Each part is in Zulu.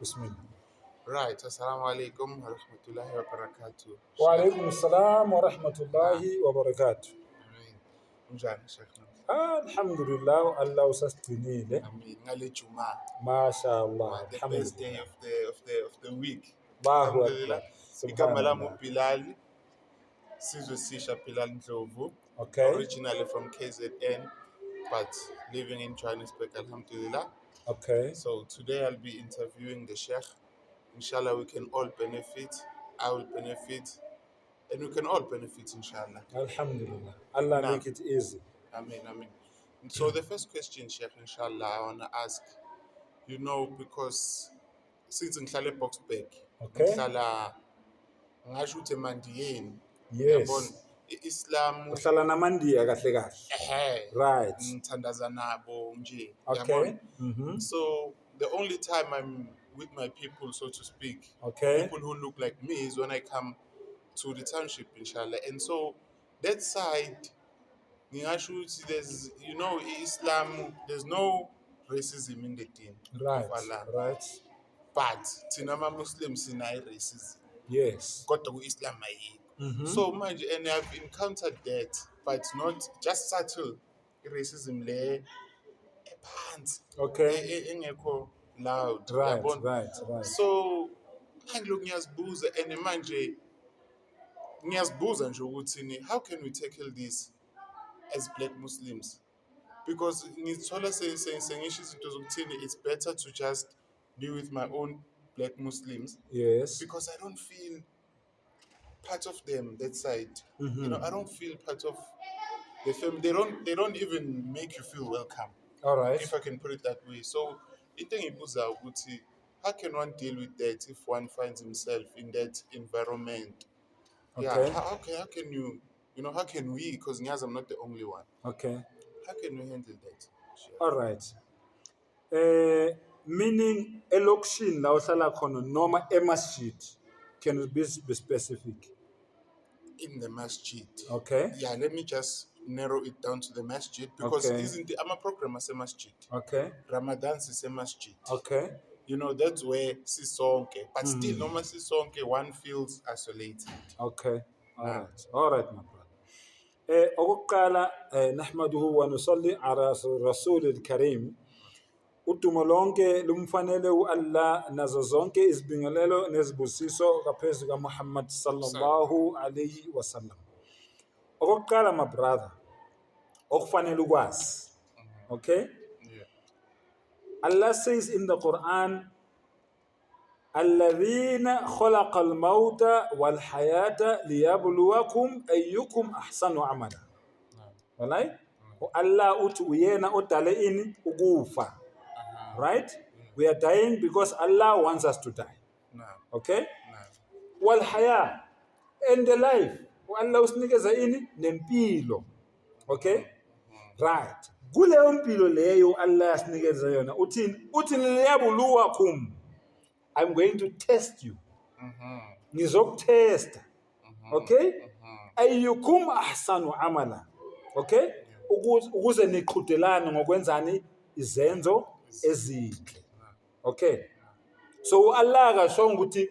Bismillah. Right, assalamu alaikum wa rahmatullahi wa barakatuh. Wa alaikum assalam wa rahmatullahi wa barakatuh. Amin. Unjani Sheikh? Alhamdulillah, Allah usasigcinile. Amin. Ngale Juma. Mashallah. The best day of the week. Allahu Alhamdulillah. Akbar. Igama lami Subhanallah. uBilal. Sizwe Sisha Bilal Ndlovu. Okay. Originally from KZN, but living in Johannesburg, alhamdulillah. Okay. So today I'll be interviewing the Sheikh. Inshallah, we can all benefit. I will benefit. And we can all benefit, inshallah. Alhamdulillah. Allah Now, make it easy. Amen, amen. So the first question, Sheikh, inshallah, I want to ask, because since ngihlala eBoksburg, Okay. ngihlala ngasho ukuthi emandiyeni. Yes. Yabona, i-Islam Uhlala namandiya kahle kahle. Right. ngithandaza nabo nje. Okay. Yabona? So the only time I'm with my people, so to speak, Okay. people who look like me, is when I come to the township, inshallah. And so that side, ngingasho ukuthi there's, Islam, there's no racism in the deen Right. of Allah. Right. But thina ama-Muslims sinayo racism. Yes. Kodwa ku-Islam ayikho. So manje, and I've encountered that, but not just subtle racism le ephansi. Okay. Engekho loud. Right. Yabona? Right. So ngilokhu ngiyazibuza, and manje ngiyazibuza nje ukuthi how can we tackle this as black Muslims? Because ngithola sengisho izinto zokuthini it's better to just be with my own black Muslims, Yes. because I don't feel part of them, that side. I don't feel part of the family. They don't even make you feel welcome, All right. if I can put it that way. So into engibuza ukuthi how can one deal with that if one finds himself in that environment? Okay. Yeah, how can you, how can we, because ngiyazi I'm not the only one. Okay. How can we handle that? Sure. All right. Meaning elokishini la uhlala khona noma emasjid. Can you be specific? In the masjid. Okay. Yeah, let me just narrow it down to the masjid, because Okay. I'm a program as a masjid. Okay. Ramadan is a masjid. Okay. That's where sisonke. But still, no sisonke, one feels isolated. Okay. All right, my brother. Okokuqala nahmaduhu wa nusalli ala rasulil karim. Udumo lonke lumfanele uAllah nazo zonke izibingelelo nezibusiso ngaphezu kaMuhammad sallallahu alayhi wasallam. Okokuqala, my brother, okufanele ukwazi. Okay? Yeah. Allah says in the Quran, الذين خلق الموت والحياة ليبلوكم أيكم أحسن عملا. Right? Allah uthi uyena odale ini ukufa. Right? We are dying because Allah wants us to die. No. Okay? No. Walhaya, and the life. Allah usinikeza ini nempilo. Okay? Right. Kuleyo mpilo leyo Allah asinikeza yona. Uthini liyabuluwakum. I'm going to test you. Ngizokutesta. Okay? Ayyukum ahsanu amala. Okay? Ukuze niqhudelane ngokwenzani izenzo ezinhle. Okay? So Allah akashongo ukuthi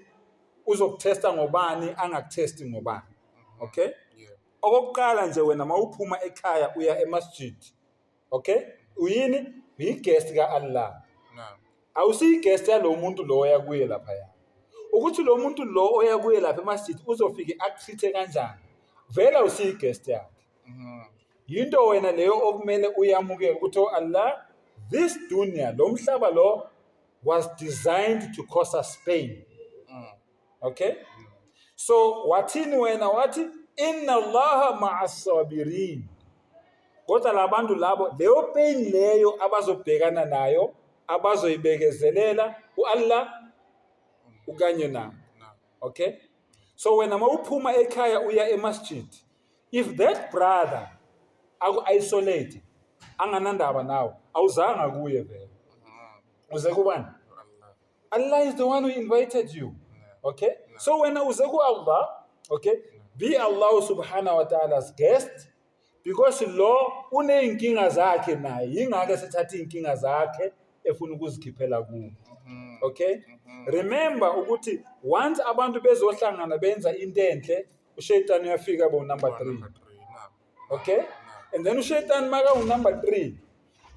uzokutesta ngobani angakutesti ngobani. Okay? Yeah. Okokuqala nje wena mawuphuma ekhaya uya emasjid. Okay? Uyini? Uyiguest kaAllah. No. Awusiyiguest yalo muntu lo oya kuye lapha ya. Ukuthi lo muntu lo oya kuye lapha emasjid uzofike akutreat kanjani? Vela usiyiguest yakhe. Yinto wena leyo okumele uyamukele ukuthi Allah, this dunya, lo mhlaba lo, was designed to cause us pain. Okay? So wathini wena wathi inna Allaha ma'as sabirin. Kodwa labantu labo leyo pain leyo abazobhekana nayo, abazoyibekezelela uAllah ukanye nabo. Okay? So wena mawuphuma ekhaya uya emasjid, if that brother aku-isolate anganandaba nawe awuzanga kuye vele uze kubani? Allah is the one who invited you. Okay? So wena uze ku-Allah, okay, be Allah subhanahu wa ta'ala's guest, because lo uney'nkinga zakhe naye, yingakho sethatha iy'nkinga zakhe efuna ukuzikhiphela kuwe. Okay? Remember ukuthi once abantu bezohlangana benza into enhle, ushayitani uyafika bo number 3. Number 3. Nah. Okay? And then ushayitani maka number 3.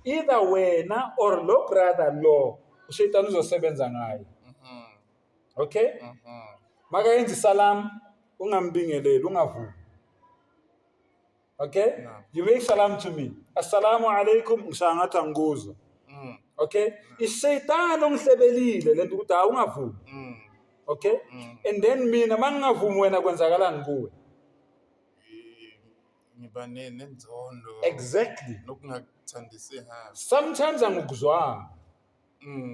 Either wena or lo brother lo, ushayitani uzosebenza ngaye. Okay? Maka yenza salam, ungambingeleli, ungavumi. Okay? No. You make salam to me. Assalamu alaikum, ngishangathi angikuzwa. Okay? Ishayitani ongihlebelile lento ukuthi awungavumi. Okay? And then mina mangingavumi wena kwenzakalani kuwe? Ngiba nenzondo. Exactly. Nokungathandisi ha. Sometimes angikuzwanga.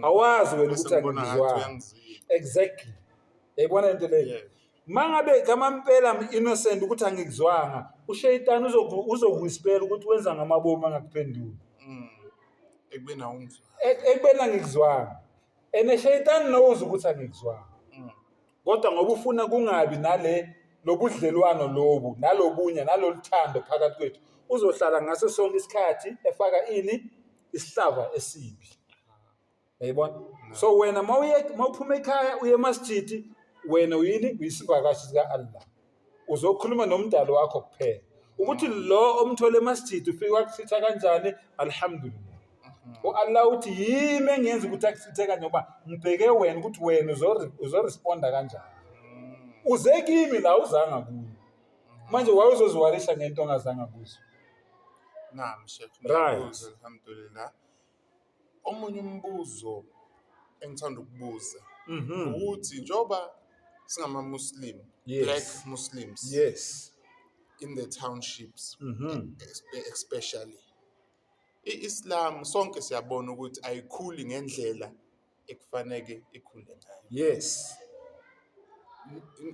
Awazi wena ukuthi angikuzwanga. Exactly. Yayibona into leyo. Mangabe kamampela innocent ukuthi angikuzwanga, ushayitani uzokuyispela ukuthi wenza ngamabomu angakuphenduli. Ekubena ungizwa. Ekubena ngikuzwanga. And shayitani knows ukuthi angikuzwanga. Kodwa ngoba ufuna kungabi nale lobudlelwano lobu, nalobunye, naloluthando phakathi kwethu, uzohlala ngaso sonke isikhathi efaka ini isihlava esibi. Yayibona? So wena mawuphuma ekhaya uye emasjid, wena uyini uyisivakashi sika Allah. Uzokhuluma nomdalo wakho kuphela. Ukuthi lo omthole emasjid ufika wakuthitha kanjani? Alhamdulillah. Allah uthi yimi engenza ukuthi akuthithe kanje ngoba ngibheke wena ukuthi wena uzoresponda kanjani. Uze kimi la uzanga kuyo. Manje wawuzoziwarisha ngento ongazanga kuzo. Naam Sheikh. Right. Alhamdulillah. Omunye umbuzo engithanda ukubuza ukuthi njoba singama Muslim, Yes. Black Muslims, Yes. in the townships, especially iIslam sonke siyabona ukuthi ayikhuli ngendlela ekufanele ikhule ngayo. Yes.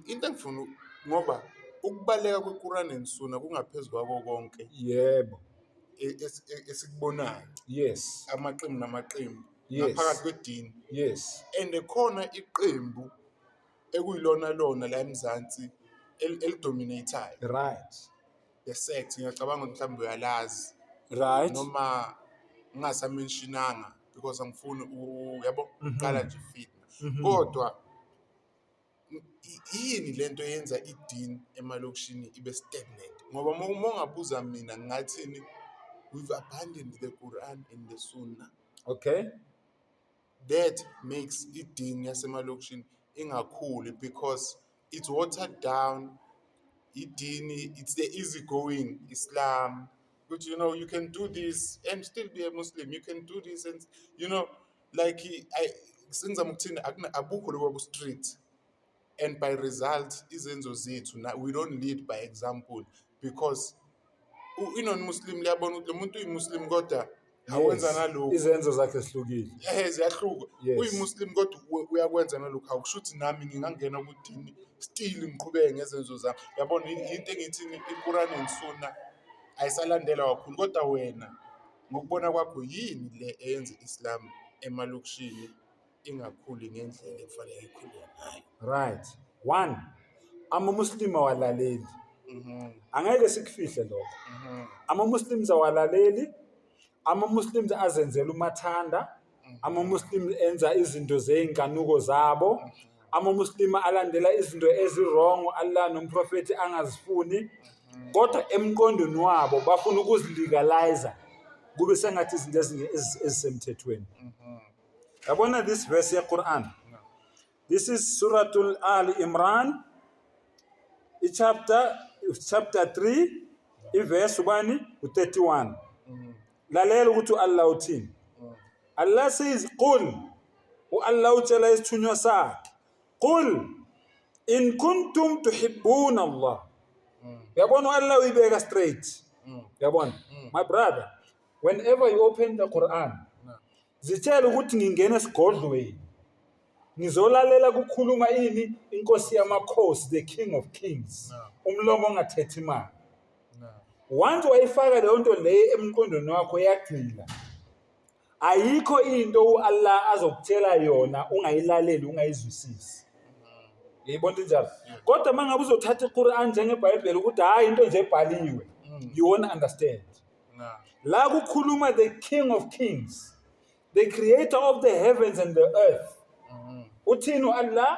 Into engifuna ngoba ukubaleka kweQuran neSunna kungaphezulu kwako konke Yebo. esikubonayo. Yes. Amaqembu namaqembu Yes. ngaphakathi kwedini. Yes. And khona iqembu ekuyilona lona la eMzansi elidominateayo. Right. The sect ngiyacabanga mhlawumbe uyalazi Right. noma ngingasamentionanga because angifuni yabo qala nje fitna. Kodwa yini lento yenza idini emalokishini ibe stagnant? Ngoba uma ungabuza mina ngathini, we've abandoned the Quran and the Sunnah. Okay. That makes idini yasemalokishini ingakhuli because it's watered down. Idini, it's the easygoing Islam. But you can do this and still be a Muslim. You can do this and like since I'm abukho lobu street. And by result, izenzo zethu we don't lead by example because non-Muslim liyabona ukuthi lo muntu uyimuslim kodwa awenza nalokho. Izenzo zakhe sihlukile. Ziyahluka. Yes. Uyimuslim kodwa uyakwenza nalokho. Awukusho ukuthi nami ngingangena kudini still ngiqhubeke ngezenzo zami. Yabona into engithini iQuran neSunna ayisalandela kakhulu kodwa wena ngokubona kwakho yini le eyenza iIslam emalokishini ingakhuli ngendlela ekufanele ikhule ngayo? Right. 1. Ama-Muslim awalaleli. Angeke sikufihle lokho. Ama-Muslims awalaleli. Ama-Muslims azenzela umathanda. Ama-Muslims enza izinto zey'nkanuko zabo. Ama-Muslim alandela izinto ezi-wrong Allah nomprofeti angazifuni. Kodwa emqondweni wabo bafuna ukuzilegalize kube sengathi izinto ezisemthethweni. Yabona this verse yeQuran. This is Suratul Ali Imran, chapter 3, verse 31. Lalela ukuthi Allah uthini. Allah says, "Qul," Allah utshela isithunywa sakhe. "Qul in kuntum tuhibbuna Allah." Yabona Allah uyibeka straight. Yabona? My brother, whenever you open the Quran, zitshela ukuthi ngingena esigodlweni. Ngizolalela kukhuluma ini inkosi yamakhosi, the King of Kings. Umlomo ongathethi imali. Once wayifaka leyo nto le emqondweni wakho yagcila. Ayikho into uAllah azokutshela yona ungayilaleli ungayizwisisi. Yayibona njalo. Kodwa mangabe uzothatha iQuran njengeBhayibheli ukuthi hayi into nje ebhaliwe, you won't understand. La kukhuluma the King of Kings, the creator of the heavens and the earth. uthini Allah?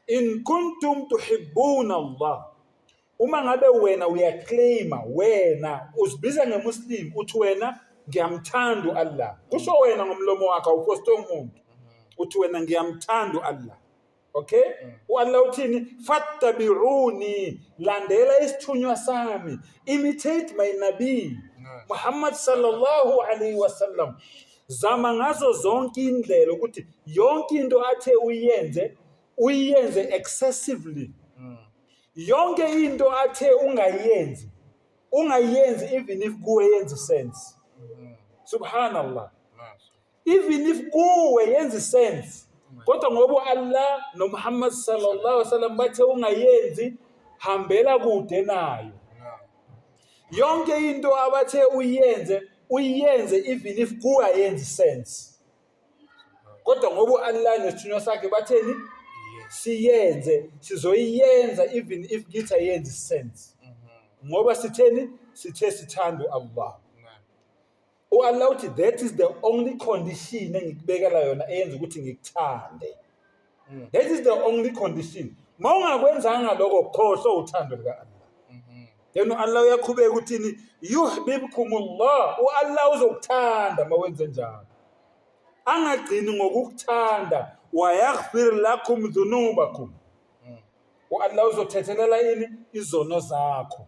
In kuntum tuhibbuna Allah. Uma ngabe wena uyaclaima, wena uzibiza ngemuslim, uthi wena ngiyamthanda Allah. Kusho wena ngomlomo wakho, awuposte umuntu. Uthi wena ngiyamthanda Allah. Okay? Allah uthini? Fattabi'uni, landela isithunywa sami. Imitate my Nabi Muhammad sallallahu alaihi wasallam. Zama ngazo zonke indlela ukuthi yonke into athe uyenze excessively. Yonke into athe ungayenzi even if kuwe yenza sense. Subhanallah. Even if kuwe yenza sense. Kodwa ngoba Allah no Muhammad sallallahu alaihi wasallam bathe ungayenzi, hambela kude nayo. Yonke into abathe uyenze even if kuwe yenza sense. Kodwa ngoba Allah nesithunywa sakhe batheni? Siyenze, sizoyenza even if kithi ayenzi sense. Ngoba sitheni? Sithe sithanda Allah. Allah uthi that is the only condition engikubekela yona eyenza ukuthi ngikuthande. That is the only condition. Mawungakwenzanga lokho khohlo uthando lika Allah. Then Allah uyaqhubeka ukuthini? Yuhibbukumullah. Allah uzokuthanda mawenze njalo. Angagcini ngokukuthanda wa yaghfir lakum dhunubakum. Allah uzothethelela ini izono zakho.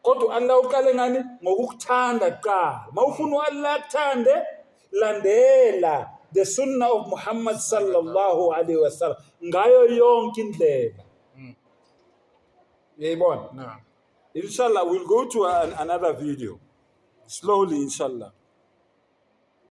Kodwa Allah uqale ngani? Ngokukuthanda kuqala. Mawufuna Allah akuthande, landela the sunnah of Muhammad sallallahu alaihi wasallam ngayo yonke indlela. Yayibona? Inshallah we'll go to another video slowly, inshallah.